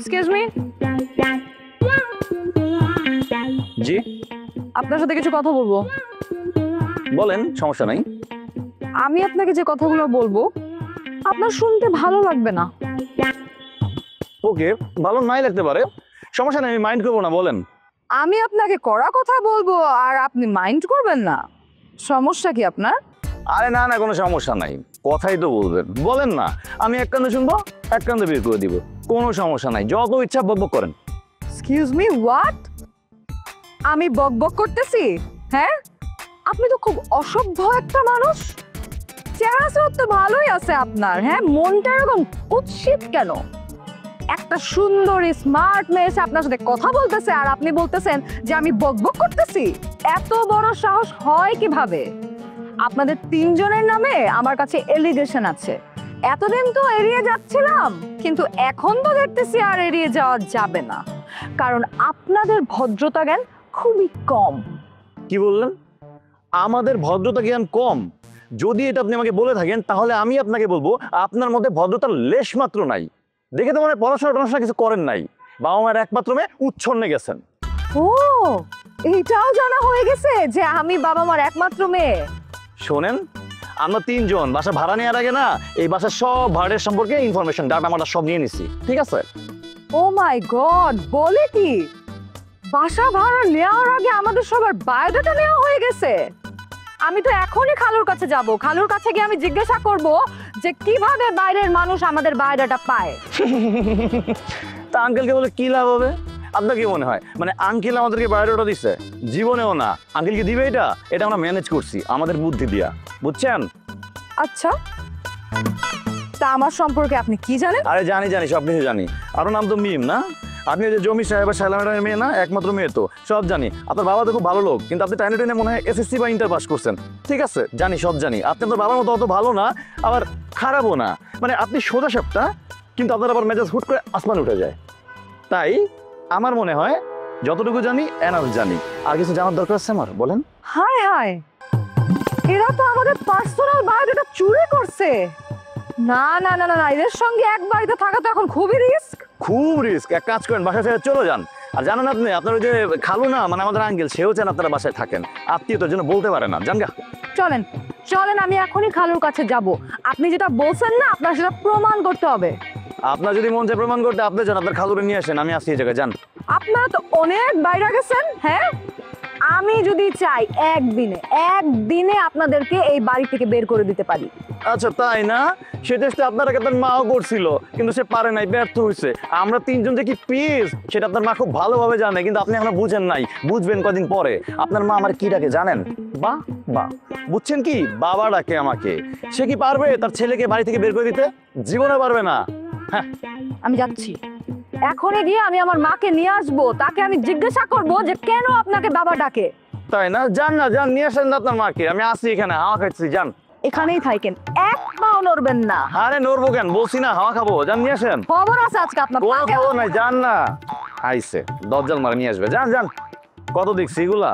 Excuse me, জি আপনার সাথে কিছু কথা বলবো। বলেন, সমস্যা নাই। আমি আপনাকে যে কথাগুলো বলবো আপনার শুনতে ভালো লাগবে না। ওকে, ভালো নাই লাগতে পারে, সমস্যা নেই, আমি মাইন্ড করবো না, বলেন। আমি আপনাকে কড়া কথা বলবো আর আপনি মাইন্ড করবেন না, সমস্যা কি আপনার? আরে না না, কোনো সমস্যা নাই, কথাই তো বলবেন, বলেন না। আমি এক কান্দে শুনবো, এক কান্দে বের করে দিব, কোনো সমস্যা নাই, যত ইচ্ছা বকবক করেন। Excuse me, what? আমি বকবক করতেছি? হ্যাঁ, আপনি তো খুব অসভ্য একটা মানুষ। চেহারা তো ভালোই আছে আপনার, হ্যাঁ, মনটা এরকম কুৎসিত কেন? একটা সুন্দরী স্মার্ট মেয়ে এসে আপনার সাথে কথা বলতেছে আর আপনি বলতেছেন যে আমি বকবক করতেছি। এত বড় সাহস হয় কিভাবে? আপনাদের তিনজনের নামে আমার কাছে এলিগেশন আছে। এতদিন তো এড়িয়ে যাচ্ছিলাম, কিন্তু এখন তো দেখতেছি আর এড়িয়ে যাওয়া যাবে না, কারণ আপনাদের ভদ্রতা জ্ঞান খুবই কম। কি বললেন? আমাদের ভদ্রতা জ্ঞান কম? যদি এটা আপনি আমাকে বলে থাকেন তাহলে আমি আপনাকে বলবো আপনার মধ্যে ভদ্রতার লেশ মাত্র নাই। দেখে তো মানে পড়াশোনা কিছু করেন নাই, বাবা মায়ের একমাত্র মেয়ে, উচ্ছন্নে গেছেন। ও, এইটাও জানা হয়ে গেছে যে আমি বাবা মার একমাত্র মেয়ে। শোনেন, আমরা তিনজন বাসা ভাড়া নেওয়ার আগে না এই বাসার সব ভাড়ার সম্পর্কে ইনফরমেশন ডাটা আমরা সব নিয়ে নিছি, ঠিক আছে? ও মাই গড, বলে কি? বাসা ভাড়া নেওয়ার আগে আমাদের সবার বায়োডাটা নেওয়া হয়ে গেছে? আমি তো এখনই খালুর কাছে যাব, খালুর কাছে গিয়ে আমি জিজ্ঞাসা করব যে কিভাবে বাইরের মানুষ আমাদের বায়োডাটা পায়। তা আঙ্কেলকে বলে কি লাভ হবে? আপনার কি মনে হয় মানে আঙ্কেল আমাদেরকে বায়োডাটা দিচ্ছে? জীবনেও না। আঙ্কেল কি দিবে? এটা এটা আমরা ম্যানেজ করছি আমাদের বুদ্ধি দিয়া, বুঝছেন? আচ্ছা, তা আমার সম্পর্কে আপনি কি জানেন? আরে জানি জানি, সব কিছু জানি। আপনার নাম তো মিম না? আপনি ওই যে জমি সাহেব আর শাইলা ম্যাডামের মেয়ে না, একমাত্র মেয়ে তো, সব জানি। আপনার বাবা তো খুব ভালো লোক, কিন্তু আপনি টাইনে টাইনে মনে হয় এসএসসি বা ইন্টার পাস করছেন। ঠিক আছে, জানি, সব জানি। আপনি আপনার বাবার মতো অত ভালো না, আবার খারাপও না, মানে আপনি সোজা সাপটা, কিন্তু আপনার আবার মেজাজ হুট করে আসমান উঠে যায়। তাই আমার মনে হয় যতটুকু জানি এনাফ জানি, আর কিছু জানার দরকার আছে আমার? বলেন। হায় হায়, এরা তো আমাদের পার্সোনাল বায়োডাটা চুরি করছে। না না না না না, এদের সঙ্গে এক বাড়িতে থাকা তো এখন খুবই রিস্ক। খুব রিস্ক। এক কাজ করেন, বাসা ছেড়ে চলে যান। আর জানেন আপনি, আপনার ওই যে খালু না, মানে আমাদের আঙ্কেল, সেও চান আপনারা বাসায় থাকেন, আত্মীয়তার জন্য বলতে পারে না, জান গা। চলেন চলেন, আমি এখনই খালুর কাছে যাব। আপনি যেটা বলছেন না, আপনার সেটা প্রমাণ করতে হবে। আপনার যদি মন চায় প্রমাণ করতে, আপনি যান, আপনার খালুরে নিয়ে আসেন, আমি আসি এই জায়গায়, যান। আপনারা তো অনেক বাইরে গেছেন। হ্যাঁ, আমি যদি চাই একদিনে আপনাদেরকে এই বাড়ি থেকে বের করে দিতে পারি। আচ্ছা তাই না? সে চেষ্টা আপনার আগে আপনার মাও করছিল, কিন্তু সে পারে নাই, ব্যর্থ হয়েছে। আমরা তিনজন যে কি পিস সেটা আপনার মা খুব ভালোভাবে জানে, কিন্তু আপনি এখনো বুঝেন নাই, বুঝবেন কদিন পরে। আপনার মা আমার কি ডাকে জানেন? বা বা, বুঝছেন কি? বাবা ডাকে আমাকে। সে কি পারবে তার ছেলেকে বাড়ি থেকে বের করে দিতে? জীবনে পারবে না। হ্যাঁ, আমি যাচ্ছি, এখনই গিয়ে আমি আমার মাকে নিয়ে আসবো, তাকে আমি জিজ্ঞাসা করব যে কেন আপনাকে বাবা ডাকে। তাই না? যান না, যান, নিয়ে আসেন না আপনার মাকে, আমি আসি এখানে, হাওয়া খাচ্ছি, যান। এখানেই থাকেন, এক পাও নড়বেন না। আরে নড়বো কেন? বলছি না হাওয়া খাবো, যান, নিয়ে আসেন। খবর আছে আজকে আপনার। কোনো খবর নাই, যান না। আইসে দরজাল মারে নিয়ে আসবে, যান যান। কত দেখছি এগুলা।